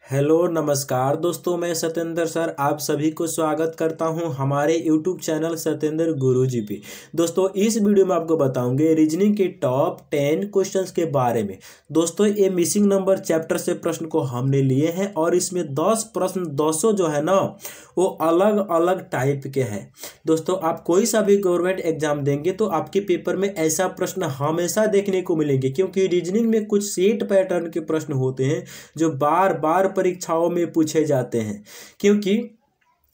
Hello नमस्कार दोस्तों, मैं सत्येंद्र सर आप सभी को स्वागत करता हूं हमारे यूट्यूब चैनल सत्येंद्र गुरुजी पे। दोस्तों इस वीडियो में आपको बताऊंगे रीजनिंग के टॉप 10 क्वेश्चंस के बारे में। दोस्तों ये मिसिंग नंबर चैप्टर से प्रश्न को हमने लिए हैं और इसमें 10 प्रश्न 200 जो है ना वो अलग अलग टाइप के हैं। दोस्तों आप कोई सा भी गवर्नमेंट एग्जाम देंगे तो आपके पेपर में ऐसा प्रश्न हमेशा देखने को मिलेंगे, क्योंकि रीजनिंग में कुछ सेट पैटर्न के प्रश्न होते हैं जो बार बार परीक्षाओं में पूछे जाते हैं। क्योंकि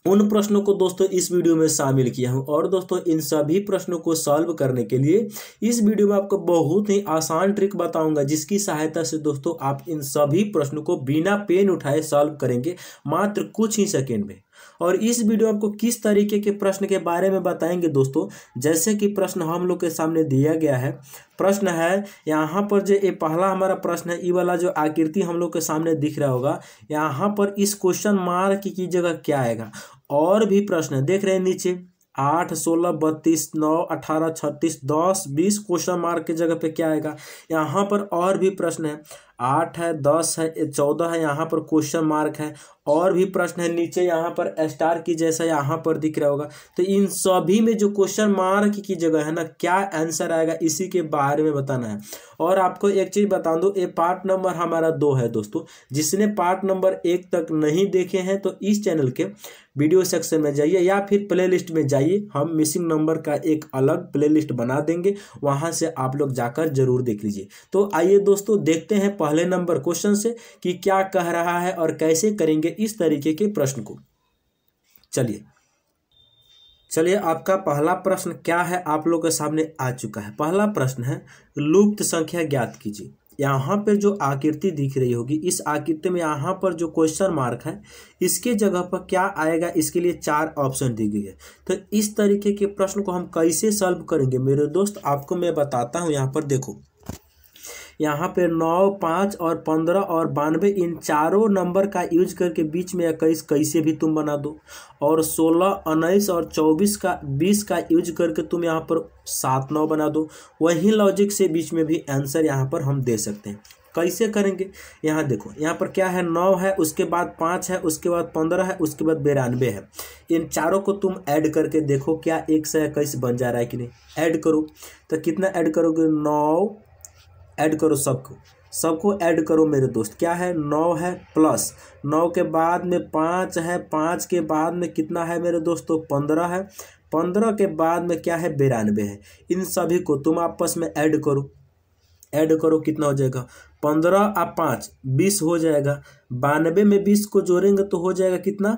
उन प्रश्नों को दोस्तों इस वीडियो में शामिल किया हूं और दोस्तों इन सभी प्रश्नों को सॉल्व करने के लिए इस वीडियो में आपको बहुत ही आसान ट्रिक बताऊंगा, जिसकी सहायता से दोस्तों आप इन सभी प्रश्नों को बिना पेन उठाए सॉल्व करेंगे मात्र कुछ ही सेकेंड में। और इस वीडियो आपको किस तरीके के प्रश्न के बारे में बताएंगे दोस्तों, जैसे कि प्रश्न हम लोग के सामने दिया गया है। प्रश्न है यहाँ पर जो ये पहला हमारा प्रश्न है, ये वाला जो आकृति हम लोग के सामने दिख रहा होगा, यहाँ पर इस क्वेश्चन मार्क की जगह क्या आएगा। और भी प्रश्न देख रहे हैं नीचे 8, 16, 32, 9, 18, 36, 10, 20 क्वेश्चन मार्क की जगह पे क्या आएगा। यहाँ पर और भी प्रश्न है, 8 है, 10 है, 14 है, यहाँ पर क्वेश्चन मार्क है। और भी प्रश्न है नीचे यहाँ पर स्टार की जैसा यहाँ पर दिख रहा होगा। तो इन सभी में जो क्वेश्चन मार्क की जगह है ना, क्या आंसर आएगा इसी के बारे में बताना है। और आपको एक चीज बता दूं, ये पार्ट नंबर हमारा 2 है दोस्तों। जिसने पार्ट नंबर 1 तक नहीं देखे हैं तो इस चैनल के वीडियो सेक्शन में जाइए या फिर प्लेलिस्ट में जाइए, हम मिसिंग नंबर का एक अलग प्लेलिस्ट बना देंगे, वहां से आप लोग जाकर जरूर देख लीजिए। तो आइए दोस्तों देखते हैं पहले नंबर क्वेश्चन से कि क्या कह रहा है और कैसे करेंगे इस तरीके के प्रश्न को। चलिए आपका पहला प्रश्न क्या है आप लोग के सामने आ चुका है। पहला प्रश्न है लुप्त संख्या ज्ञात कीजिए। यहाँ पे जो आकृति दिख रही होगी, इस आकृति में यहाँ पर जो क्वेश्चन मार्क है इसके जगह पर क्या आएगा, इसके लिए 4 ऑप्शन दी गई है। तो इस तरीके के प्रश्न को हम कैसे सॉल्व करेंगे मेरे दोस्त, आपको मैं बताता हूँ। यहाँ पर देखो, यहाँ पे 9, 5 और 15 और 92 इन चारों नंबर का यूज करके बीच में 21 कैसे भी तुम बना दो, और 16, 19 और 24 का 20 का यूज करके तुम यहाँ पर 7, 9 बना दो। वही लॉजिक से बीच में भी आंसर यहाँ पर हम दे सकते हैं। कैसे करेंगे, यहाँ देखो, यहाँ पर क्या है, 9 है, उसके बाद 5 है, उसके बाद 15 है, उसके बाद 92 है। इन चारों को तुम ऐड करके देखो क्या 121 बन जा रहा है कि नहीं। ऐड करो तो कितना ऐड करोगे, 9 ऐड करो, सबको ऐड करो मेरे दोस्त। क्या है, 9 है, प्लस 9 के बाद में 5 है, 5 के बाद में कितना है मेरे दोस्तों, 15 है, 15 के बाद में क्या है, 92 है। इन सभी को तुम आपस में ऐड करो कितना हो जाएगा, 15 और 5 20 हो जाएगा। 92 में 20 को जोड़ेंगे तो हो जाएगा कितना,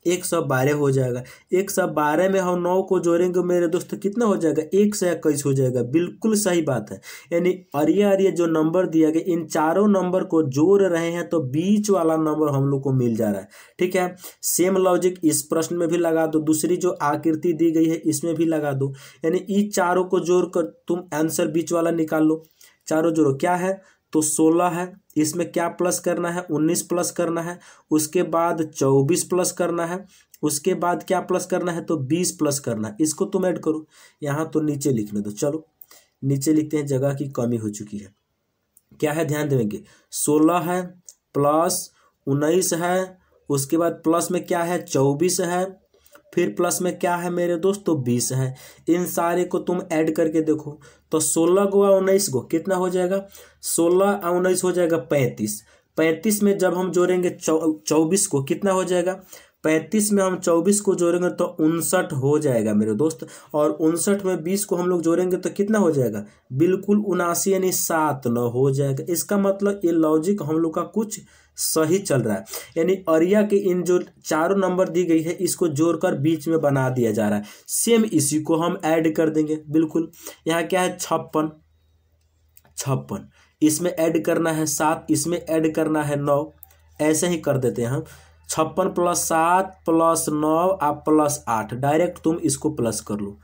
112 हो जाएगा। 112 में हम 9 को जोड़ेंगे मेरे दोस्तों कितना हो जाएगा, 121 हो जाएगा। बिल्कुल सही बात है। यानी अरिया जो नंबर दिया गया, इन चारों नंबर को जोड़ रहे हैं तो बीच वाला नंबर हम लोग को मिल जा रहा है। ठीक है, सेम लॉजिक इस प्रश्न में भी लगा दो, दूसरी जो आकृति दी गई है इसमें भी लगा दो। यानी इन चारों को जोड़कर तुम आंसर बीच वाला निकाल लो। चारों जोड़ो, क्या है तो 16 है, इसमें क्या प्लस करना है, 19 प्लस करना है, उसके बाद 24 प्लस करना है, उसके बाद क्या प्लस करना है तो 20 प्लस करना है। इसको तुम ऐड करो। यहाँ तो नीचे लिखने दो, चलो नीचे लिखते हैं, जगह की कमी हो चुकी है। क्या है ध्यान देंगे, 16 है प्लस 19 है, उसके बाद प्लस में क्या है 24 है, फिर प्लस में क्या है मेरे दोस्तों 20 है। इन सारे को तुम ऐड करके देखो तो 16 को 19 को कितना हो जाएगा, 16 और 19 हो जाएगा 35। 35 में जब हम जोड़ेंगे 24 को कितना हो जाएगा, 35 में हम 24 को जोड़ेंगे तो 59 हो जाएगा मेरे दोस्त। और 59 में 20 को हम लोग जोड़ेंगे तो कितना हो जाएगा, बिल्कुल 79 यानी 7, 9 हो जाएगा। इसका मतलब ये लॉजिक हम लोग का कुछ सही चल रहा है। यानी अरिया के इन जो चारों नंबर दी गई है इसको जोड़कर बीच में बना दिया जा रहा है। सेम इसी को हम ऐड कर देंगे। बिल्कुल, यहाँ क्या है 56, इसमें ऐड करना है 7, इसमें ऐड करना है 9, ऐसे ही कर देते हैं हम। 56 प्लस 7 प्लस 9 आप प्लस 8, डायरेक्ट तुम इसको प्लस कर लो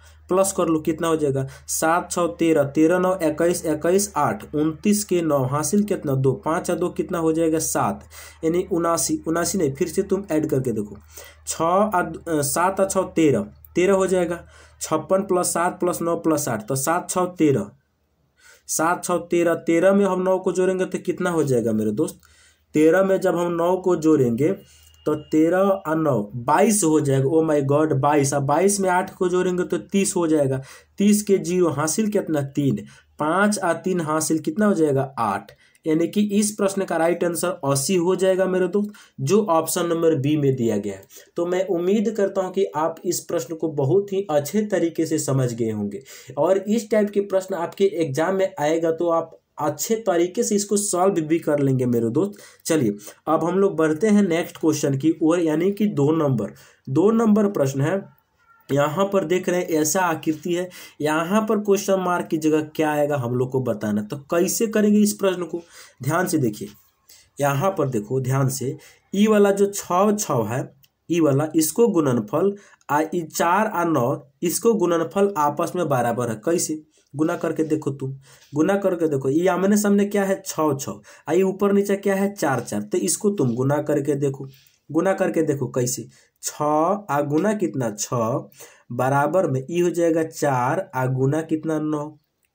कितना हो जाएगा, 7, 6, 13, 13, 9, 21, 21, 8, 29 के 9 हासिल कितना 2, 5 और 2 कितना हो जाएगा 7, यानी 79 नहीं, फिर से तुम ऐड करके देखो, 7 और 6 13 हो जाएगा। 56 प्लस 7 प्लस 9 प्लस 8 तो 7, 6, 13, 7, 6, 13 में हम 9 को जोड़ेंगे तो कितना हो जाएगा मेरे दोस्त, 13 में जब हम 9 को जोड़ेंगे तो 13 और 9 22 हो जाएगा। ओ माय गॉड 22, अब 22 में 8 को जोड़ेंगे तो 30 हो जाएगा। 30 के 0 हासिल कितना 3, 5 और 3 हासिल कितना हो जाएगा 8। यानी कि इस प्रश्न का राइट आंसर 80 हो जाएगा मेरे दोस्त, जो ऑप्शन नंबर बी में दिया गया है। तो मैं उम्मीद करता हूं कि आप इस प्रश्न को बहुत ही अच्छे तरीके से समझ गए होंगे, और इस टाइप के प्रश्न आपके एग्जाम में आएगा तो आप अच्छे तरीके से इसको सॉल्व भी कर लेंगे मेरे दोस्त। चलिए अब हम लोग बढ़ते हैं नेक्स्ट क्वेश्चन की ओर, यानी कि 2 नंबर प्रश्न है। यहाँ पर देख रहे हैं ऐसा आकृति है, यहाँ पर क्वेश्चन मार्क की जगह क्या आएगा हम लोग को बताना। तो कैसे करेंगे इस प्रश्न को, ध्यान से देखिए। यहाँ पर देखो ध्यान से, ई वाला जो 6 है, ई वाला इसको गुणनफल, ई 4 और 9 इसको गुणनफल आपस में बराबर है। कैसे गुना करके देखो, तुम गुना करके देखो। ये आमने सामने क्या है 6, आई ऊपर नीचे क्या है 4, तो इसको तुम गुना करके देखो। गुना करके देखो कैसे, 6 आ गुना कितना 6 बराबर में ई हो जाएगा 4 आ गुना कितना 9।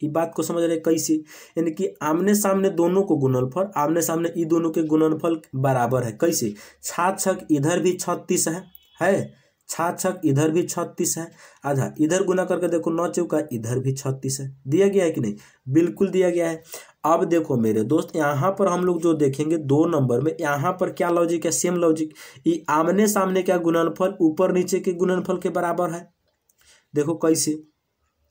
ये बात को समझ रहे कैसे, यानी कि आमने सामने दोनों को गुणनफल, आमने सामने ई दोनों के गुणनफल बराबर है। कैसे, 6 इधर भी 36 है 6 इधर भी 36 है, आधा इधर गुना करके देखो 9 चौका इधर भी 36 है। दिया गया है कि नहीं, बिल्कुल दिया गया है। अब देखो मेरे दोस्त, यहाँ पर हम लोग जो देखेंगे 2 नंबर में, यहाँ पर क्या लॉजिक है, सेम लॉजिक। ये आमने सामने क्या गुणनफल ऊपर नीचे के गुणनफल के बराबर है। देखो कैसे,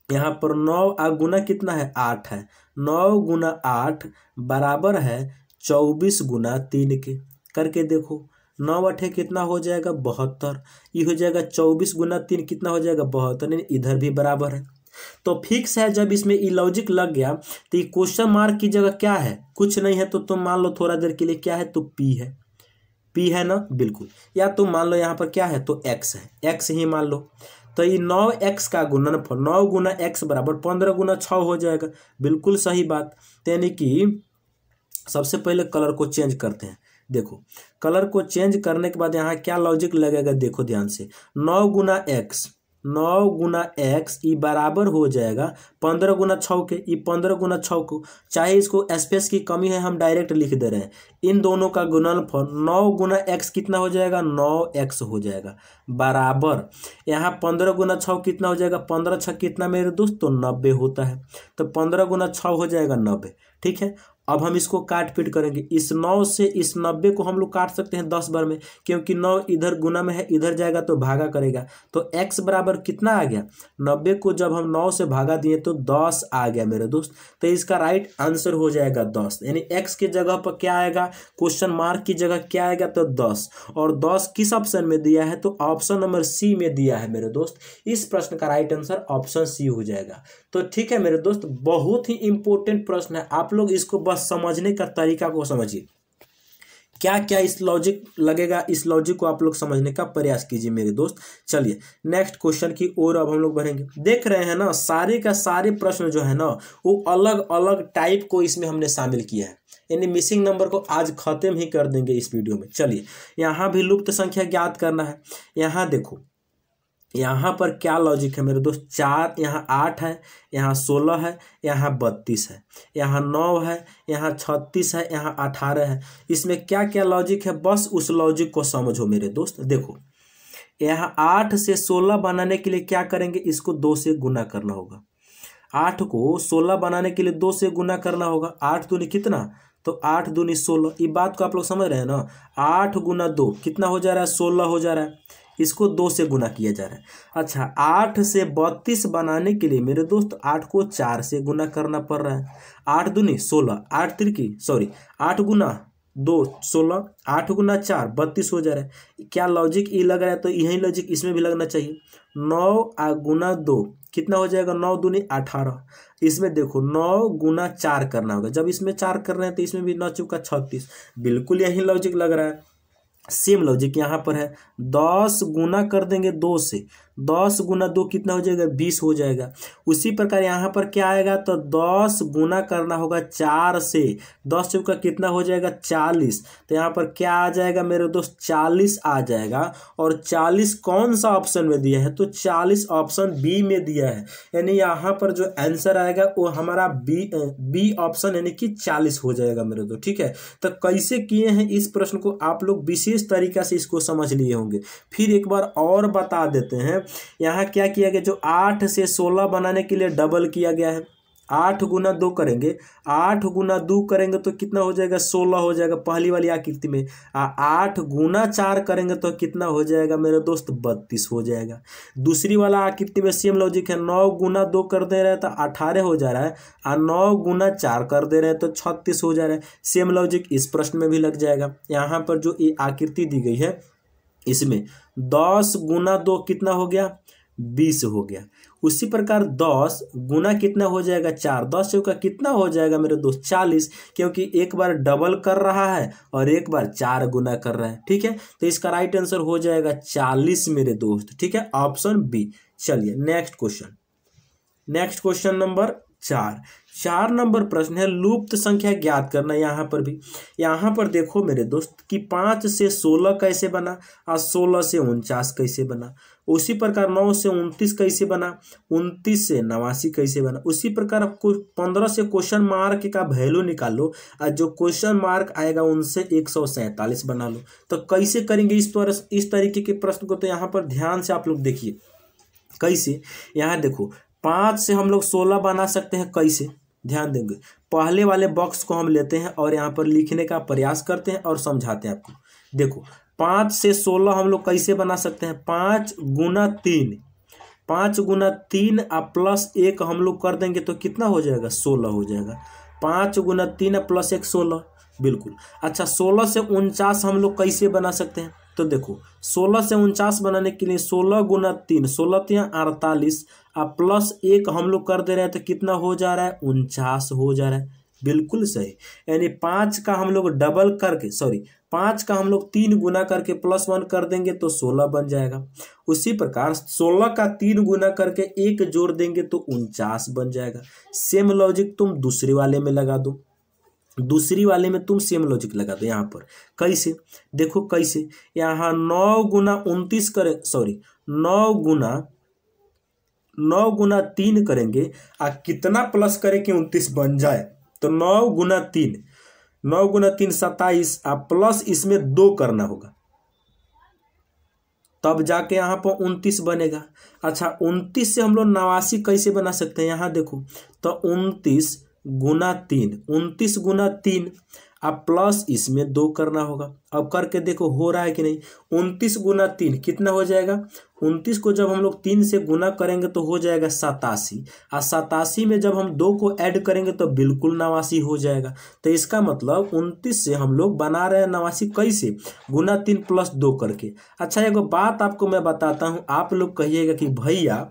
यहाँ पर 9 आ गुना कितना है 8 है, 9 गुना 8 बराबर है 24 गुना 3 के। करके देखो 9 अठे कितना हो जाएगा 72, ये हो जाएगा 24 गुना 3 कितना हो जाएगा 72, इधर भी बराबर है। तो फिक्स है, जब इसमें ई लॉजिक लग गया तो ये क्वेश्चन मार्क की जगह क्या है, कुछ नहीं है। तो तुम मान लो थोड़ा देर के लिए क्या है, तो पी है, पी है ना, बिल्कुल। या तुम मान लो यहाँ पर क्या है, तो एक्स है, एक्स ही मान लो। तो ये 9x का गुणनफल 9 गुना x बराबर 15 गुना 6 हो जाएगा। बिल्कुल सही बात। यानी कि सबसे पहले कलर को चेंज करते हैं। देखो कलर को चेंज करने के बाद यहाँ क्या लॉजिक लगेगा, देखो ध्यान से। 9 गुना x ये बराबर हो जाएगा 15 गुना 6 के। ये 15 गुना 6 को, चाहे इसको स्पेस की कमी है हम डायरेक्ट लिख दे रहे हैं, इन दोनों का गुणनफल 9 गुना x कितना हो जाएगा 9x हो जाएगा, बराबर यहाँ 15 गुना 6 कितना हो जाएगा, 15 6 कितना मेरे दोस्त, तो 90 होता है। तो 15 गुना 6 हो जाएगा 90, ठीक है। अब हम इसको काट पीट करेंगे, इस 9 से इस 90 को हम लोग काट सकते हैं 10 बार में, क्योंकि 9 इधर गुना में है, इधर जाएगा तो भागा करेगा। तो x बराबर कितना आ गया, 90 को जब हम 9 से भागा दिए तो 10 आ गया मेरे दोस्त। तो इसका राइट आंसर हो जाएगा 10, यानी x की जगह पर क्या आएगा, क्वेश्चन मार्क की जगह क्या आएगा, तो 10। और 10 किस ऑप्शन में दिया है, तो ऑप्शन नंबर सी में दिया है मेरे दोस्त। इस प्रश्न का राइट आंसर ऑप्शन सी हो जाएगा। तो ठीक है मेरे दोस्त, बहुत ही इंपॉर्टेंट प्रश्न है, आप लोग इसको बस समझने का तरीका को समझिए, क्या क्या इस लॉजिक लगेगा, इस लॉजिक को आप लोग समझने का प्रयास कीजिए मेरे दोस्त। चलिए नेक्स्ट क्वेश्चन की ओर अब हम लोग बढ़ेंगे। देख रहे हैं ना, सारे का सारे प्रश्न जो है ना वो अलग अलग टाइप को इसमें हमने शामिल किया है, यानी मिसिंग नंबर को आज खत्म ही कर देंगे इस वीडियो में। चलिए यहाँ भी लुप्त संख्या ज्ञात करना है। यहाँ देखो यहाँ पर क्या लॉजिक है मेरे दोस्त, 4 यहाँ 8 है, यहाँ 16 है, यहाँ 32 है, यहाँ 9 है, यहाँ 36 है, यहाँ 18 है। इसमें क्या क्या लॉजिक है, बस उस लॉजिक को समझो मेरे दोस्त। देखो यहाँ 8 से 16 बनाने के लिए क्या करेंगे, इसको 2 से गुना करना होगा। 8 को 16 बनाने के लिए 2 से गुना करना होगा। 8 दूनी कितना, तो 8 दूनी 16। ये बात को आप लोग समझ रहे हैं ना, 8 गुना 2 कितना हो जा रहा है, 16 हो जा रहा है, इसको 2 से गुना किया जा रहा है। अच्छा 8 से 32 बनाने के लिए मेरे दोस्त 8 को 4 से गुना करना पड़ रहा है। 8 दूनी 16, 8 गुना 2 16, 8 गुना 4 32 हो जा रहा है। क्या लॉजिक ये लग रहा है, तो यही लॉजिक इसमें भी लगना चाहिए। 9 गुना 2 कितना हो जाएगा, 9 दूनी 18। इसमें देखो 9 गुना 4 करना होगा, जब इसमें 4 कर रहे हैं तो इसमें भी 9 चौका 36, बिल्कुल यही लॉजिक लग रहा है। सेम लॉजिक यहाँ पर है, 10 गुना कर देंगे 2 से, 10 गुना 2 कितना हो जाएगा 20 हो जाएगा। उसी प्रकार यहाँ पर क्या आएगा तो 10 गुना करना होगा 4 से, 10 चौका कितना हो जाएगा 40। तो यहाँ पर क्या आ जाएगा मेरे दोस्त 40 आ जाएगा। और 40 कौन सा ऑप्शन में दिया है तो 40 ऑप्शन बी में दिया है, यानी यहाँ पर जो आंसर आएगा वो हमारा बी ऑप्शन यानी कि 40 हो जाएगा मेरे दोस्त। ठीक है, तो कैसे किए हैं इस प्रश्न को आप लोग विशेष तरीका से इसको समझ लिए होंगे। फिर एक बार और बता देते हैं, यहाँ क्या किया गया, जो 8 से 16 बनाने के लिए डबल किया गया है। 8 गुना 2 करेंगे, 8 गुना 2 करेंगे तो कितना हो जाएगा 16 हो जाएगा पहली वाली आकृति में। 8 गुना 4 करेंगे तो कितना हो जाएगा मेरे दोस्त 32 हो जाएगा। दूसरी वाला आकृति में सेम लॉजिक है, 9 गुना 2 कर दे रहे हैं तो 18 हो जा रहा है, और 9 गुना 4 कर दे रहे हैं तो 36 हो जा रहा है। सेम लॉजिक इस प्रश्न में भी लग जाएगा। यहाँ पर जो ये आकृति दी गई है इसमें 10 गुना 2 कितना हो गया 20 हो गया। उसी प्रकार 10 गुना कितना हो जाएगा 4, 10 चौका कितना हो जाएगा मेरे दोस्त 40, क्योंकि एक बार डबल कर रहा है और एक बार 4 गुना कर रहा है। ठीक है, तो इसका राइट आंसर हो जाएगा 40 मेरे दोस्त। ठीक है, ऑप्शन बी। चलिए नेक्स्ट क्वेश्चन नंबर 4 नंबर प्रश्न है लुप्त संख्या ज्ञात करना। यहाँ पर देखो मेरे दोस्त कि 5 से 16 कैसे बना और 16 से 49 कैसे बना। उसी प्रकार 9 से 29 कैसे बना, 29 से 89 कैसे बना। उसी प्रकार आपको 15 से क्वेश्चन मार्क का वैल्यू निकालो और जो क्वेश्चन मार्क आएगा उनसे 147 बना लो। तो कैसे करेंगे इस तरीके के प्रश्न को, तो यहाँ पर ध्यान से आप लोग देखिए कैसे। यहाँ देखो 5 से हम लोग 16 बना सकते हैं, कैसे ध्यान देंगे। पहले वाले बॉक्स को हम लेते हैं और यहाँ पर लिखने का प्रयास करते हैं और समझाते हैं आपको। देखो 5 से 16 हम लोग कैसे बना सकते हैं, 5 गुना 3, 5 गुना 3 प्लस 1 हम लोग कर देंगे तो कितना हो जाएगा 16 हो जाएगा। 5 गुना 3 प्लस 1 16, बिल्कुल। अच्छा 16 से 49 हम लोग कैसे बना सकते हैं, तो देखो 16 से 49 बनाने के लिए 16 गुना 3, 16 3 48 प्लस 1 हम लोग कर दे रहे हैं तो कितना हो जा रहा है 49 हो जा रहा है। बिल्कुल सही, यानी 5 का हम लोग डबल करके 5 का हम लोग 3 गुना करके प्लस 1 कर देंगे तो 16 बन जाएगा। उसी प्रकार 16 का 3 गुना करके 1 जोड़ देंगे तो 49 बन जाएगा। सेम लॉजिक तुम दूसरे वाले में लगा दो, दूसरी वाले में तुम सेम लॉजिक लगा दो। यहाँ पर कैसे देखो, कैसे यहाँ 9 गुना 29 करें 9 गुना 3 करेंगे कितना प्लस करें कि 29 बन जाए, तो 9 गुना 3 27 प्लस इसमें 2 करना होगा तब जाके यहाँ पर 29 बनेगा। अच्छा 29 से हम लोग 89 कैसे बना सकते हैं, यहाँ देखो तो 29 गुना 3 प्लस इसमें 2 करना होगा। अब करके देखो हो रहा है कि नहीं। 29 गुना 3 कितना हो जाएगा, 29 को जब हम लोग 3 से गुना करेंगे तो हो जाएगा 87, और 87 में जब हम 2 को ऐड करेंगे तो बिल्कुल 89 हो जाएगा। तो इसका मतलब 29 से हम लोग बना रहे हैं 89 कैसे, गुना 3 प्लस 2 करके। अच्छा एगो बात आपको मैं बताता हूँ, आप लोग कहिएगा कि भैया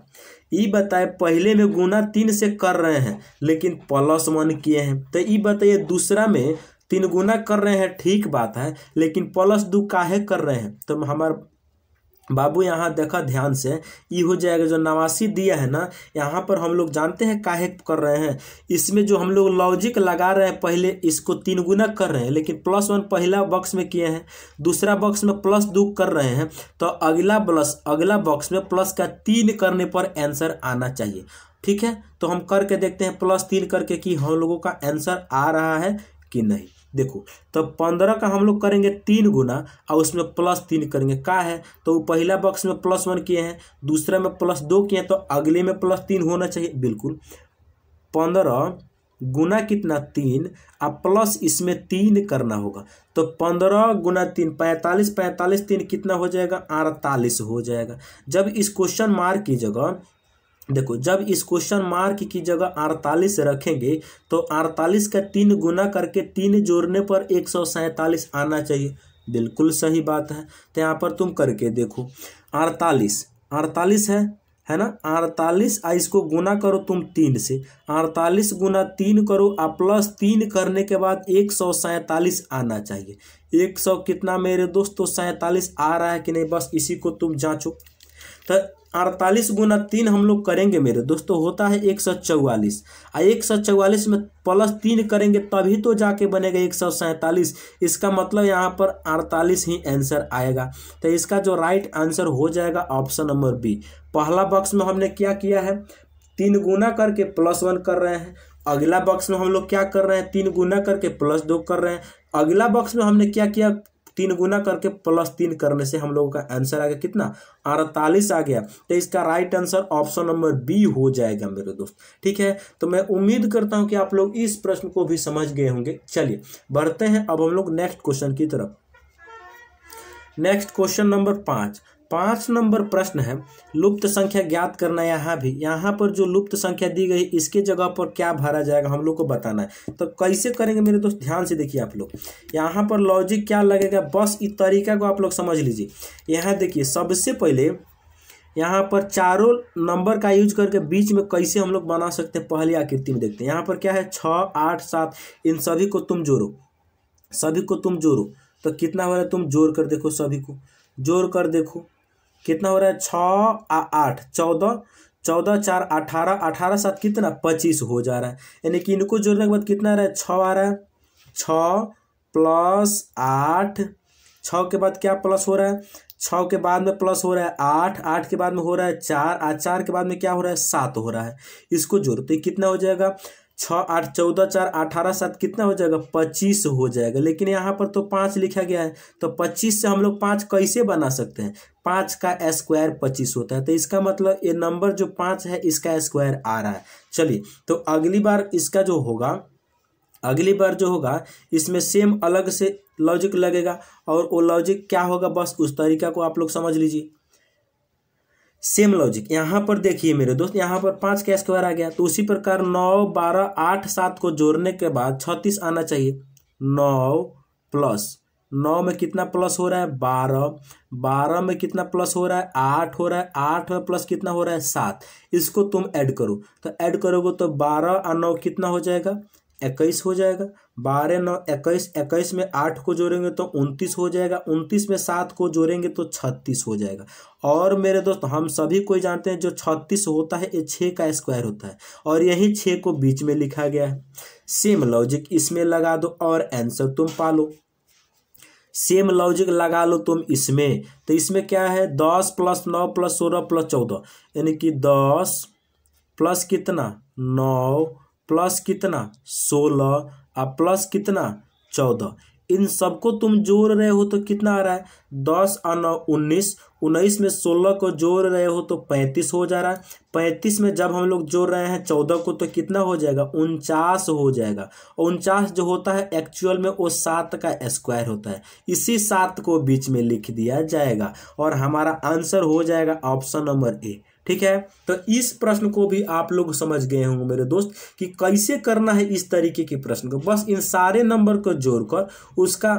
ये बताए पहले में गुना 3 से कर रहे हैं लेकिन प्लस 1 किए हैं, तो ये बताइए दूसरा में 3 गुना कर रहे हैं, ठीक बात है, लेकिन प्लस 2 काहे कर रहे हैं। तो हमारे बाबू यहाँ देखा ध्यान से, ये हो जाएगा जो 89 दिया है ना, यहाँ पर हम लोग जानते हैं काहे कर रहे हैं। इसमें जो हम लोग लॉजिक लगा रहे हैं, पहले इसको 3 गुना कर रहे हैं लेकिन प्लस 1 पहला बॉक्स में किए हैं, दूसरा बॉक्स में प्लस 2 कर रहे हैं, तो अगला बॉक्स में प्लस का 3 करने पर आंसर आना चाहिए। ठीक है, तो हम करके देखते हैं प्लस 3 करके कि हम लोगों का आंसर आ रहा है कि नहीं। देखो तो 15 का हम लोग करेंगे 3 गुना और उसमें प्लस 3 करेंगे, का है तो पहला बॉक्स में प्लस 1 किए हैं, दूसरा में प्लस 2 किए हैं, तो अगले में प्लस 3 होना चाहिए। बिल्कुल 15 गुना कितना 3 प्लस इसमें 3 करना होगा, तो 15 गुना 3 45, 45 3 कितना हो जाएगा 48 हो जाएगा। जब इस क्वेश्चन मार्क की जगह देखो, जब इस क्वेश्चन मार्क की जगह 48 रखेंगे तो 48 का 3 गुना करके 3 जोड़ने पर 147 आना चाहिए। बिल्कुल सही बात है, तो यहाँ पर तुम करके देखो 48 है ना, 48 इसको गुना करो तुम 3 से, 48 गुना 3 करो प्लस 3 करने के बाद 147 आना चाहिए। 100 कितना मेरे दोस्तों 47 आ रहा है कि नहीं, बस इसी को तुम जांचो। तो 48 गुना 3 हम लोग करेंगे मेरे दोस्तों, होता है 144। 144 में +3 करेंगे तभी तो जाके बनेगा 147। इसका मतलब यहाँ पर 48 ही आंसर आएगा। तो इसका जो राइट आंसर हो जाएगा ऑप्शन नंबर बी। पहला बॉक्स में हमने क्या किया है, 3 गुना करके +1 कर रहे हैं। अगला बॉक्स में हम लोग क्या कर रहे हैं, 3 गुना करके +2 कर रहे हैं। अगला बॉक्स में हमने क्या किया, 3 गुना करके +3 करने से हम लोगों का आंसर आ गया कितना, 48 आ गया। तो इसका right answer option number B हो जाएगा मेरे दोस्त। ठीक है, तो मैं उम्मीद करता हूं कि आप लोग इस प्रश्न को भी समझ गए होंगे। चलिए बढ़ते हैं अब हम लोग नेक्स्ट क्वेश्चन की तरफ। नेक्स्ट क्वेश्चन नंबर 5 नंबर प्रश्न है, लुप्त संख्या ज्ञात करना। यहाँ पर जो लुप्त संख्या दी गई इसके जगह पर क्या भरा जाएगा हम लोग को बताना है। तो कैसे करेंगे मेरे दोस्त, ध्यान से देखिए आप लोग। यहाँ पर लॉजिक क्या लगेगा, बस इस तरीका को आप लोग समझ लीजिए। यहाँ देखिए सबसे पहले यहाँ पर चारों नंबर का यूज करके बीच में कैसे हम लोग बना सकते हैं, पहली आकृति में देखते हैं। यहाँ पर क्या है, 6, 8, 7, इन सभी को तुम जोड़ो। तो कितना हो रहा है, तुम जोड़ कर देखो, सभी को जोड़ कर देखो कितना हो रहा है, 6, 8, 14, 14, 4, 18, 18, 7 कितना 25 हो जा रहा है। यानी कि इनको जोड़ने के बाद कितना आ रहा है, 6 आ रहा है। 6 + 8, 6 के बाद क्या प्लस हो रहा है, 6 के बाद में प्लस हो रहा है 8, 8 के बाद में हो रहा है 4, 4 के बाद में क्या हो रहा है, 7 हो रहा है। इसको जोड़ते कितना हो जाएगा, 6, 8, 14, 4, 18, 7 कितना हो जाएगा, 25 हो जाएगा। लेकिन यहाँ पर तो 5 लिखा गया है, तो 25 से हम लोग 5 कैसे बना सकते हैं, 5 का स्क्वायर 25 होता है। तो इसका मतलब ये नंबर जो 5 है इसका स्क्वायर आ रहा है। चलिए तो अगली बार इसका जो होगा इसमें सेम अलग से लॉजिक लगेगा, और वो लॉजिक क्या होगा, बस उस तरीका को आप लोग समझ लीजिए। सेम लॉजिक यहाँ पर देखिए मेरे दोस्त, यहाँ पर 5 का स्क्वायर आ गया, तो उसी प्रकार 9, 12, 8, 7 को जोड़ने के बाद 36 आना चाहिए। 9 में कितना प्लस हो रहा है, 12 में कितना प्लस हो रहा है, 8 हो रहा है। 8 में प्लस कितना हो रहा है, 7। इसको तुम ऐड करो, तो ऐड करोगे तो 12 और 9 कितना हो जाएगा, 21 हो जाएगा। 12, 9, 21, 21 में 8 को जोड़ेंगे तो 29 हो जाएगा। 29 में 7 को जोड़ेंगे तो 36 हो जाएगा। और मेरे दोस्त हम सभी कोई जानते हैं जो 36 होता है ये 6 का स्क्वायर होता है, और यही 6 को बीच में लिखा गया है। सेम लॉजिक इसमें लगा दो और आंसर तुम पालो। सेम लॉजिक लगा लो तुम इसमें, तो इसमें क्या है, 10 + 9 + 16 + 14, यानी कि 10 प्लस कितना 9 प्लस कितना 16 और प्लस कितना 14। इन सबको तुम जोड़ रहे हो तो कितना आ रहा है, 10 और 9 19, 19 में 16 को जोड़ रहे हो तो 35 हो जा रहा है। 35 में जब हम लोग जोड़ रहे हैं 14 को तो कितना हो जाएगा, 49 हो जाएगा। 49 जो होता है एक्चुअल में वो 7 का स्क्वायर होता है। इसी 7 को बीच में लिख दिया जाएगा और हमारा आंसर हो जाएगा ऑप्शन नंबर ए। ठीक है, तो इस प्रश्न को भी आप लोग समझ गए होंगे मेरे दोस्त कि कैसे करना है इस तरीके के प्रश्न को। बस इन सारे नंबर को जोड़कर उसका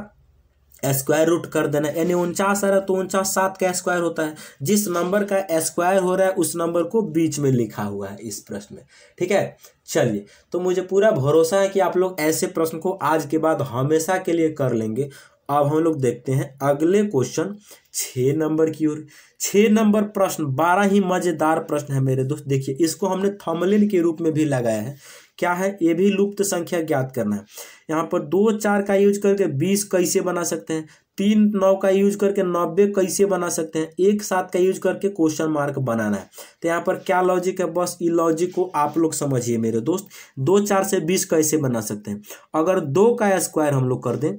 स्क्वायर रूट कर देना, यानी 49 आ रहा है तो 49 7 का स्क्वायर होता है। जिस नंबर का स्क्वायर हो रहा है उस नंबर को बीच में लिखा हुआ है इस प्रश्न में। ठीक है, चलिए तो मुझे पूरा भरोसा है कि आप लोग ऐसे प्रश्न को आज के बाद हमेशा के लिए कर लेंगे। अब हम लोग देखते हैं अगले क्वेश्चन 6 नंबर की ओर। 6 नंबर प्रश्न बड़ा ही मजेदार प्रश्न है मेरे दोस्त। देखिए इसको हमने थंबनेल के रूप में भी लगाया है। क्या है, ये भी लुप्त संख्या ज्ञात करना है। यहाँ पर 2 4 का यूज करके 20 कैसे बना सकते हैं, 3 9 का यूज करके 90 कैसे बना सकते हैं, 1 7 का यूज करके क्वेश्चन मार्क बनाना है। तो यहाँ पर क्या लॉजिक है, बस ये लॉजिक को आप लोग समझिए मेरे दोस्त। 2 4 से 20 कैसे बना सकते हैं, अगर 2 का स्क्वायर हम लोग कर दें,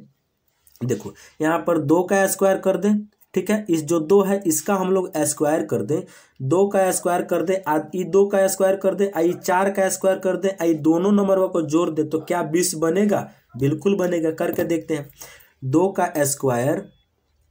देखो यहाँ पर 2 का स्क्वायर कर दें। ठीक है, इस जो 2 है इसका हम लोग स्क्वायर कर दें, 2 का स्क्वायर कर दें, ई 2 का स्क्वायर कर दें, आई 4 का स्क्वायर कर दें, आई दोनों नंबर को जोड़ दे तो क्या 20 बनेगा, बिल्कुल बनेगा। करके देखते हैं, 2 का स्क्वायर,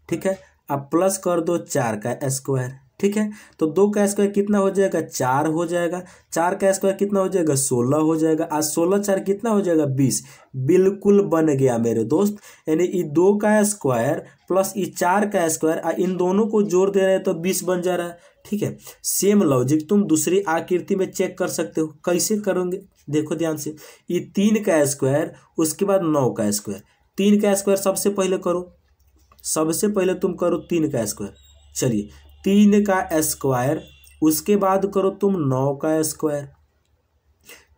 ठीक है, अब प्लस कर दो 4 का स्क्वायर। ठीक है, तो 2 का स्क्वायर कितना हो जाएगा, 4 हो जाएगा। 4 का स्क्वायर कितना हो जाएगा, 16 हो जाएगा। आज 16 4 कितना हो जाएगा, 20। बिल्कुल बन गया मेरे दोस्त। यानी ये 2 का स्क्वायर प्लस ये 4 का स्क्वायर, इन दोनों को जोड़ दे रहे हैं तो 20 बन जा रहा है। ठीक है, सेम लॉजिक तुम दूसरी आकृति में चेक कर सकते हो। कैसे करोगे, देखो ध्यान से, ये 3 का स्क्वायर उसके बाद 9 का स्क्वायर। 3 का स्क्वायर सबसे पहले करो, सबसे पहले तुम करो 3 का स्क्वायर। चलिए 3 का स्क्वायर, उसके बाद करो तुम 9 का स्क्वायर।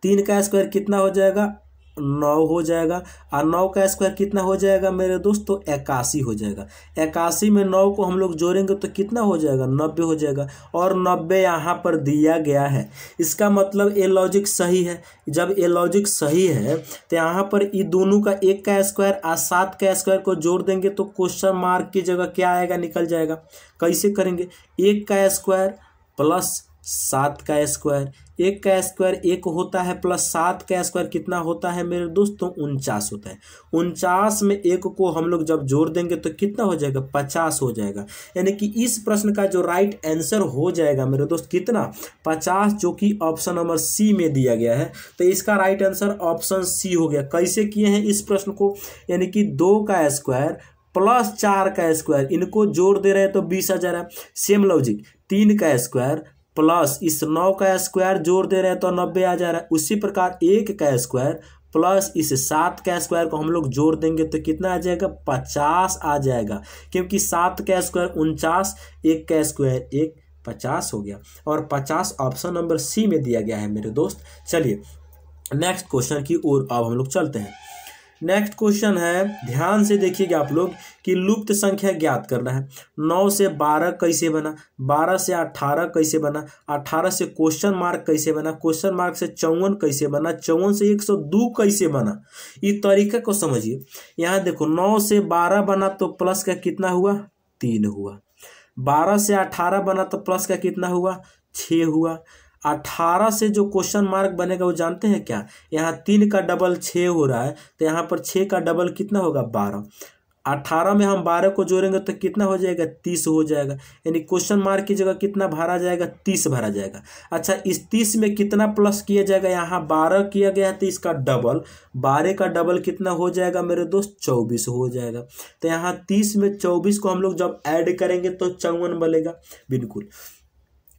3 का स्क्वायर कितना हो जाएगा, 9 हो जाएगा, और 9 का स्क्वायर कितना हो जाएगा मेरे दोस्त, तो 81 हो जाएगा। 81 में 9 को हम लोग जोड़ेंगे तो कितना हो जाएगा, 90 हो जाएगा, और 90 यहाँ पर दिया गया है। इसका मतलब ये लॉजिक सही है। जब ये लॉजिक सही है तो यहाँ पर ये दोनों का 1 का स्क्वायर और 7 का स्क्वायर को जोड़ देंगे तो क्वेश्चन मार्क की जगह क्या आएगा, निकल जाएगा। कैसे करेंगे, 1 का स्क्वायर प्लस 7 का स्क्वायर, 1 का स्क्वायर 1 होता है, प्लस 7 का स्क्वायर कितना होता है मेरे दोस्तों, 49 होता है। 49 में 1 को हम लोग जब जोड़ देंगे तो कितना हो जाएगा, 50 हो जाएगा। यानी कि इस प्रश्न का जो राइट आंसर हो जाएगा मेरे दोस्त कितना, 50, जो कि ऑप्शन नंबर सी में दिया गया है। तो इसका राइट आंसर ऑप्शन सी हो गया। कैसे किए हैं इस प्रश्न को, यानी कि 2 का स्क्वायर प्लस 4 का स्क्वायर, इनको जोड़ दे रहे हैं तो 20 आ जा रहा है। सेम लॉजिक, 3 का स्क्वायर प्लस इस 9 का स्क्वायर जोड़ दे रहे हैं तो 90 आ जा रहा है। उसी प्रकार 1 का स्क्वायर प्लस इस 7 का स्क्वायर को हम लोग जोड़ देंगे तो कितना आ जाएगा, 50 आ जाएगा, क्योंकि 7 का स्क्वायर 49, 1 का स्क्वायर 1, 50 हो गया, और 50 ऑप्शन नंबर सी में दिया गया है मेरे दोस्त। चलिए नेक्स्ट क्वेश्चन की ओर अब हम लोग चलते हैं। नेक्स्ट क्वेश्चन है, ध्यान से देखिएगा आप लोग, कि लुप्त संख्या ज्ञात करना है। 9 से 12 कैसे बना, 12 से 18 कैसे बना, 18 से क्वेश्चन मार्क कैसे बना, क्वेश्चन मार्क से 54 कैसे बना, 54 से 102 कैसे बना, ये तरीका को समझिए। यहाँ देखो 9 से 12 बना तो प्लस का कितना हुआ, 3 हुआ। 12 से 18 बना तो प्लस का कितना हुआ, 6 हुआ। 18 से जो क्वेश्चन मार्क बनेगा वो जानते हैं क्या, यहाँ 3 का डबल 6 हो रहा है, तो यहाँ पर 6 का डबल कितना होगा, 12। 18 में हम 12 को जोड़ेंगे तो कितना हो जाएगा, 30 हो जाएगा। यानी क्वेश्चन मार्क की जगह कितना भरा जाएगा, 30 भरा जाएगा। अच्छा, इस 30 में कितना प्लस किया जाएगा, यहाँ 12 किया गया है तो इसका डबल, 12 का डबल कितना हो जाएगा मेरे दोस्त, 24 हो जाएगा। तो यहाँ 30 में 24 को हम लोग जब ऐड करेंगे तो 54 बनेगा, बिल्कुल।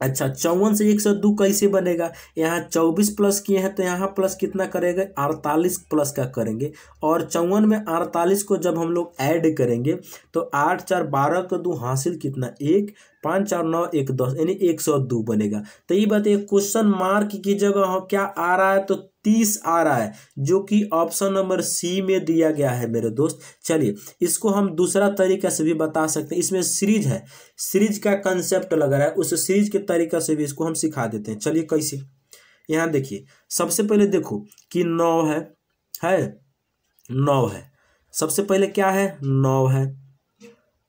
अच्छा, 54 से 102 कैसे बनेगा, यहाँ 24 प्लस किए हैं तो यहाँ प्लस कितना करेंगे, 48 प्लस का करेंगे, और 54 में 48 को जब हम लोग ऐड करेंगे तो 8 4 12 का 2 हासिल कितना, 1, 5 4 9 1 10, यानी 102 बनेगा। तो ये बताइए क्वेश्चन मार्क की जगह क्या आ रहा है, तो 30 आ रहा है, जो कि ऑप्शन नंबर सी में दिया गया है मेरे दोस्त। चलिए इसको हम दूसरा तरीका से भी बता सकते हैं, इसमें सीरीज है, सीरीज का कंसेप्ट लग रहा है, उस सीरीज के तरीका से भी इसको हम सिखा देते हैं। चलिए कैसे, यहाँ देखिए सबसे पहले देखो कि 9 है 9 है, सबसे पहले क्या है, 9 है।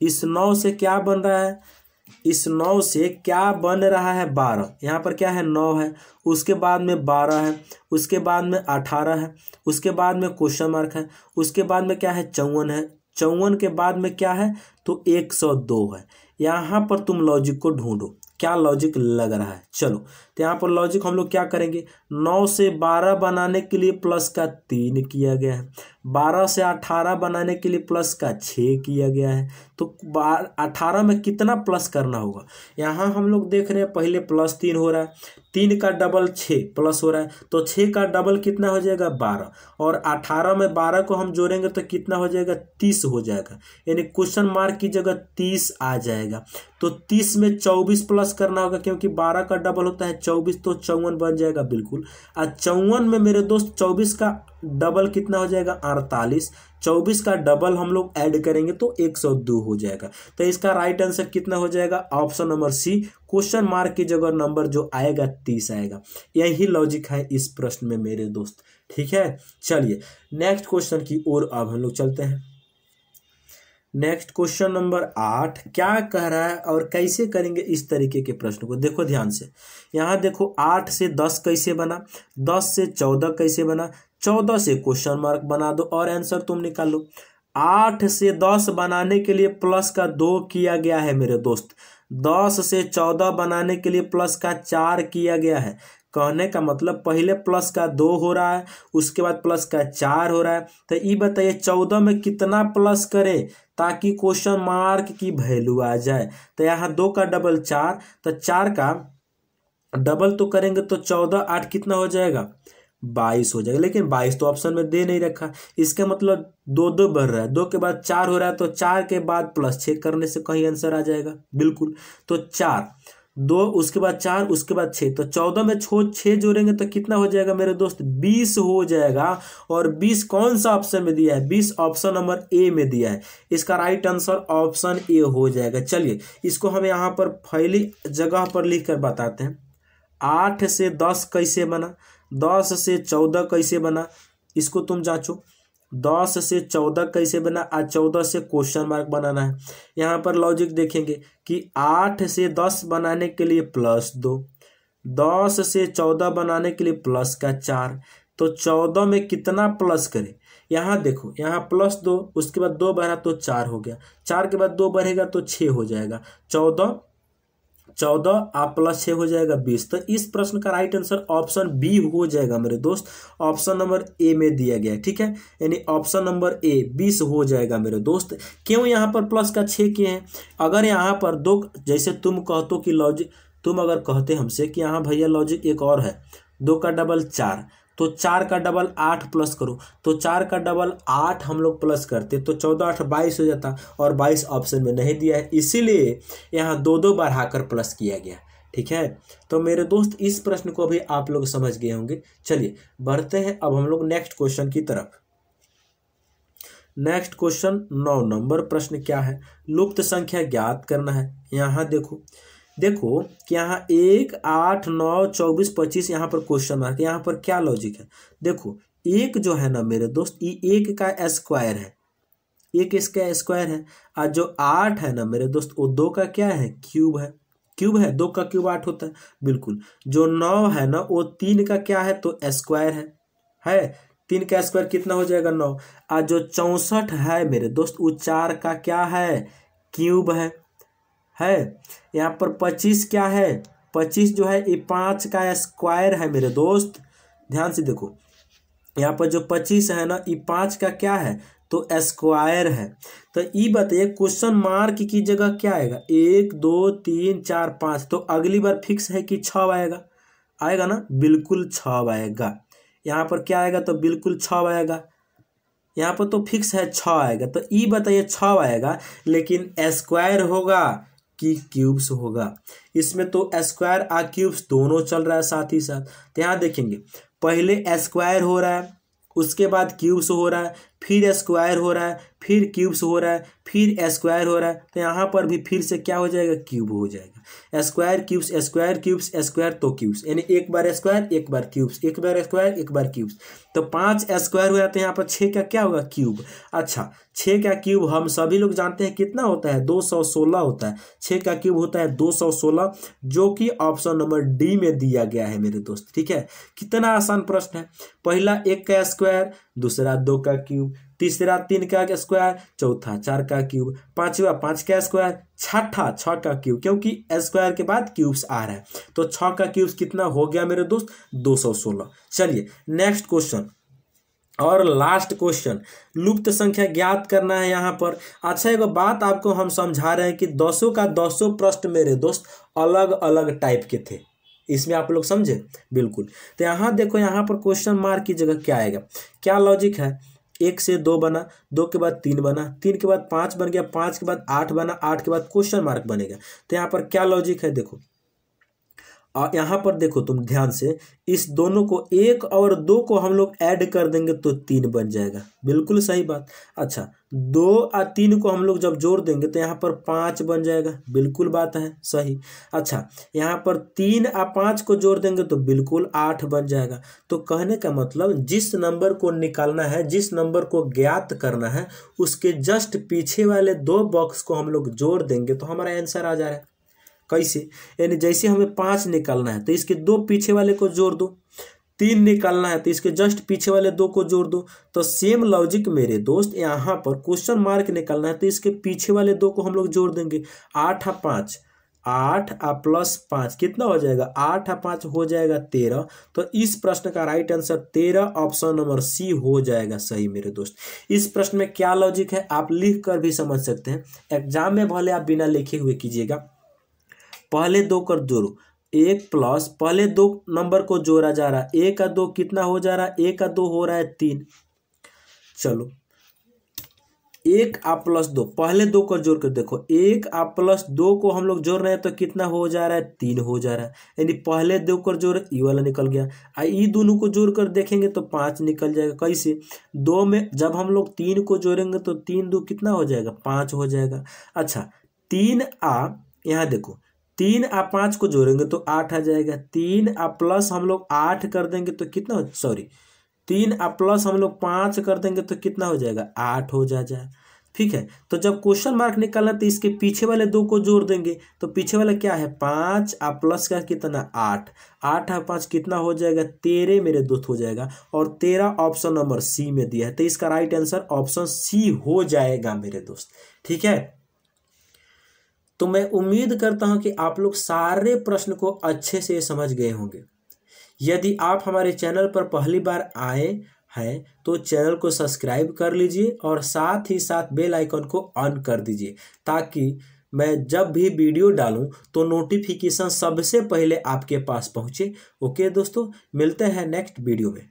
इस 9 से क्या बन रहा है, इस 9 से क्या बन रहा है, 12। यहाँ पर क्या है, 9 है, उसके बाद में 12 है, उसके बाद में 18 है, उसके बाद में क्वेश्चन मार्क है, उसके बाद में क्या है, 54 है, 54 के बाद में क्या है, तो 102 है। यहाँ पर तुम लॉजिक को ढूंढो, क्या लॉजिक लग रहा है। चलो तो यहाँ पर लॉजिक हम लोग क्या करेंगे, 9 से 12 बनाने के लिए प्लस का 3 किया गया है, 12 से 18 बनाने के लिए प्लस का 6 किया गया है, तो 18 में कितना प्लस करना होगा। यहाँ हम लोग देख रहे हैं पहले प्लस 3 हो रहा है, 3 का डबल 6 प्लस हो रहा है, तो 6 का डबल कितना हो जाएगा, 12, और 18 में 12 को हम जोड़ेंगे तो कितना हो जाएगा, 30 हो जाएगा। यानी क्वेश्चन मार्क की जगह 30 आ जाएगा। तो 30 में 24 प्लस करना होगा, क्योंकि 12 का डबल होता है 24, तो 54 बन जाएगा, बिल्कुल। और 54 में मेरे दोस्त 24 का डबल कितना हो जाएगा, 48, 24 का डबल हम लोग ऐड करेंगे तो 102 हो जाएगा। तो इसका राइट आंसर कितना हो जाएगा, option number C, question mark की जगह नंबर जो आएगा 30 आएगा। यही लॉजिक है इस प्रश्न में मेरे दोस्त, ठीक है। चलिए नेक्स्ट क्वेश्चन की ओर अब हम लोग चलते हैं। नेक्स्ट क्वेश्चन नंबर 8 क्या कह रहा है और कैसे करेंगे इस तरीके के प्रश्न को, देखो ध्यान से। यहाँ देखो 8 से 10 कैसे बना, 10 से 14 कैसे बना, 14 से क्वेश्चन मार्क बना दो और आंसर तुम निकाल लो। 8 से 10 बनाने के लिए प्लस का 2 किया गया है मेरे दोस्त, 10 से 14 बनाने के लिए प्लस का 4 किया गया है। कहने का मतलब पहले प्लस का 2 हो रहा है, उसके बाद प्लस का 4 हो रहा है। तो ये बताइए 14 में कितना प्लस करें ताकि क्वेश्चन मार्क की वैल्यू आ जाए। तो यहाँ 2 का डबल 4, तो 4 का डबल तो करेंगे तो 14 8 कितना हो जाएगा, 22 हो जाएगा, लेकिन 22 तो ऑप्शन में दे नहीं रखा। इसका मतलब 2 बढ़ रहा है, 2 के बाद 4 हो रहा है, तो 4 के बाद +6 करने से कहीं आंसर आ जाएगा बिल्कुल। तो 4, 2 उसके बाद 4 उसके बाद 6, तो 14 में 6 जोड़ेंगे तो कितना हो जाएगा मेरे दोस्त? 20 हो जाएगा। और 20 कौन सा ऑप्शन में दिया है? 20 ऑप्शन नंबर ए में दिया है। इसका राइट आंसर ऑप्शन ए हो जाएगा। चलिए इसको हम यहाँ पर पहली जगह पर लिख कर बताते हैं। 8 से 10 कैसे बना, 10 से 14 कैसे बना, इसको तुम जांचो। 10 से 14 कैसे बना, आज 14 से क्वेश्चन मार्क बनाना है। यहाँ पर लॉजिक देखेंगे कि 8 से 10 बनाने के लिए +2, 10 से 14 बनाने के लिए +4, तो 14 में कितना प्लस करें? यहाँ देखो, यहाँ +2 उसके बाद 2 बढ़ा तो 4 हो गया, 4 के बाद 2 बढ़ेगा तो 6 हो जाएगा, 14 आप +6 हो जाएगा 20। तो इस प्रश्न का राइट आंसर ऑप्शन बी हो जाएगा मेरे दोस्त। ऑप्शन नंबर ए में दिया गया है, ठीक है, यानी ऑप्शन नंबर ए 20 हो जाएगा मेरे दोस्त। क्यों यहाँ पर प्लस का 6 किए हैं? अगर यहाँ पर 2, जैसे तुम कहते कि लॉजिक, तुम अगर कहते हमसे कि यहाँ भैया लॉजिक एक और है, 2 का डबल 4, तो 4 का डबल 8 प्लस करो, तो 4 का डबल 8 हम लोग प्लस करते तो 14 8 22 हो जाता, और 22 ऑप्शन में नहीं दिया है, इसीलिए यहाँ 2 बढ़ाकर प्लस किया गया, ठीक है। तो मेरे दोस्त इस प्रश्न को भी आप लोग समझ गए होंगे। चलिए बढ़ते हैं अब हम लोग नेक्स्ट क्वेश्चन की तरफ। नेक्स्ट क्वेश्चन 9 नंबर प्रश्न क्या है? लुप्त संख्या ज्ञात करना है। यहाँ देखो कि यहाँ 1 8 9 24 25 यहाँ पर क्वेश्चन मार्क, यहाँ पर क्या लॉजिक है? देखो 1 जो है ना मेरे दोस्त, ये 1 का स्क्वायर है, 1 इसका स्क्वायर है। और जो 8 है ना मेरे दोस्त, वो 2 का क्या है? क्यूब है। 2 का क्यूब 8 होता है, बिल्कुल। जो 9 है ना, वो 3 का क्या है? तो स्क्वायर है 3 का स्क्वायर कितना हो जाएगा? 9। और जो 64 है मेरे दोस्त, वो 4 का क्या है? क्यूब है। यहाँ पर 25 क्या है? 25 जो है ये 5 का स्क्वायर है मेरे दोस्त। ध्यान से देखो, यहाँ पर जो 25 है ना, ये 5 का क्या है? तो स्क्वायर है। तो ये बताइए क्वेश्चन मार्क की जगह क्या आएगा? 1 2 3 4 5, तो अगली बार फिक्स है कि 6 आएगा ना? बिल्कुल 6 आएगा। यहाँ पर क्या आएगा? तो बिल्कुल 6 आएगा। यहाँ पर तो फिक्स है 6 आएगा। तो ये बताइए 6 आएगा, लेकिन स्क्वायर होगा कि क्यूब्स होगा? इसमें तो स्क्वायर और क्यूब्स दोनों चल रहा है साथ ही साथ। तो यहाँ देखेंगे, पहले स्क्वायर हो रहा है, उसके बाद क्यूब्स हो रहा है, फिर स्क्वायर हो रहा है, फिर क्यूब्स हो रहा है, फिर स्क्वायर हो रहा है। तो यहाँ पर भी फिर से क्या हो जाएगा? क्यूब हो जाएगा। Square cubes square cubes square तो क्यूब्स, यानी एक बार स्क्वायर एक बार क्यूब्स, एक बार स्क्वायर एक बार क्यूब्स। तो 5 स्क्वायर हो जाते हैं, यहाँ पर 6 का क्या होगा? क्यूब। अच्छा, 6 का क्यूब हम सभी लोग जानते हैं कितना होता है? 216 होता है। 6 का क्यूब होता है 216, जो कि ऑप्शन नंबर डी में दिया गया है मेरे दोस्त, ठीक है। कितना आसान प्रश्न है। पहला 1 का स्क्वायर, दूसरा 2 का क्यूब, तीसरा 3 का स्क्वायर, चौथा 4 का क्यूब, पांचवा 5 का स्क्वायर, छठा 6 का क्यूब, क्योंकि स्क्वायर के बाद क्यूब्स आ रहा है। तो 6 का क्यूब्स कितना हो गया मेरे दोस्त? 216। चलिए नेक्स्ट क्वेश्चन और लास्ट क्वेश्चन, लुप्त संख्या ज्ञात करना है यहाँ पर। अच्छा, एक बात आपको हम समझा रहे हैं कि 10 का 10 प्रश्न मेरे दोस्त अलग अलग टाइप के थे, इसमें आप लोग समझे? बिल्कुल। तो यहाँ देखो, यहाँ पर क्वेश्चन मार्क की जगह क्या आएगा? क्या लॉजिक है? 1 से 2 बना, 2 के बाद 3 बना, 3 के बाद 5 बन गया, 5 के बाद 8 बना, 8 के बाद क्वेश्चन मार्क बनेगा। तो यहाँ पर क्या लॉजिक है? देखो, यहाँ पर देखो तुम ध्यान से, इस दोनों को 1 और 2 को हम लोग ऐड कर देंगे तो 3 बन जाएगा। बिल्कुल सही बात। अच्छा, 2 और 3 को हम लोग जब जोड़ देंगे तो यहाँ पर 5 बन जाएगा। बिल्कुल बात है सही। अच्छा, यहाँ पर 3 और 5 को जोड़ देंगे तो बिल्कुल 8 बन जाएगा। तो कहने का मतलब, जिस नंबर को निकालना है, जिस नंबर को ज्ञात करना है, उसके जस्ट पीछे वाले 2 बॉक्स को हम लोग जोड़ देंगे तो हमारा आंसर आ जा रहा है। कैसे? यानी जैसे हमें 5 निकालना है तो इसके 2 पीछे वाले को जोड़ दो, 3 निकालना है तो इसके जस्ट पीछे वाले 2 को जोड़ दो। तो सेम लॉजिक मेरे दोस्त, यहाँ पर क्वेश्चन मार्क निकालना है तो इसके पीछे वाले 2 को हम लोग जोड़ देंगे। 8 और 5, 8 और प्लस 5 कितना हो जाएगा? 8 और 5 हो जाएगा 13। तो इस प्रश्न का right answer 13 option number C हो जाएगा सही मेरे दोस्त। इस प्रश्न में क्या लॉजिक है आप लिख कर भी समझ सकते हैं। एग्जाम में भले आप बिना लिखे हुए कीजिएगा। पहले 2 कर जोड़ो, 1 प्लस पहले 2 नंबर को जोड़ा जा रहा है, 1 का 2 कितना हो जा रहा है, 1 का 2 हो रहा है 3। चलो 1 आ प्लस 2, पहले 2 को जोड़ कर देखो, 1 आ प्लस 2 को हम लोग जोड़ रहे हैं तो कितना हो जा रहा है, 3 हो जा रहा है। यानी पहले 2 को जोड़, ये वाला निकल गया। ये दोनों को जोड़ कर देखेंगे तो 5 निकल जाएगा। कैसे, 2 में जब हम लोग 3 को जोड़ेंगे तो 3 2 कितना हो जाएगा, 5 हो जाएगा। अच्छा 3 आ, यहाँ देखो 3 आ 5 को जोड़ेंगे तो 8 आ जाएगा। 3 आ प्लस हम लोग 8 कर देंगे तो कितना हो, सॉरी 3 आ प्लस हम लोग 5 कर देंगे तो कितना हो जाएगा, 8 हो जाए। ठीक है, तो जब क्वेश्चन मार्क निकालना तो इसके पीछे वाले 2 को जोड़ देंगे तो पीछे वाला क्या है, 5 आ प्लस का कितना 8, 8 आ 5 कितना हो जाएगा, 13 मेरे दोस्त हो जाएगा। और 13 ऑप्शन नंबर सी में दिया है, तो इसका राइट आंसर ऑप्शन सी हो जाएगा मेरे दोस्त। ठीक है, तो मैं उम्मीद करता हूं कि आप लोग सारे प्रश्न को अच्छे से समझ गए होंगे। यदि आप हमारे चैनल पर पहली बार आए हैं तो चैनल को सब्सक्राइब कर लीजिए और साथ ही साथ बेल आइकन को ऑन कर दीजिए, ताकि मैं जब भी वीडियो डालूं तो नोटिफिकेशन सबसे पहले आपके पास पहुंचे। ओके दोस्तों, मिलते हैं नेक्स्ट वीडियो में।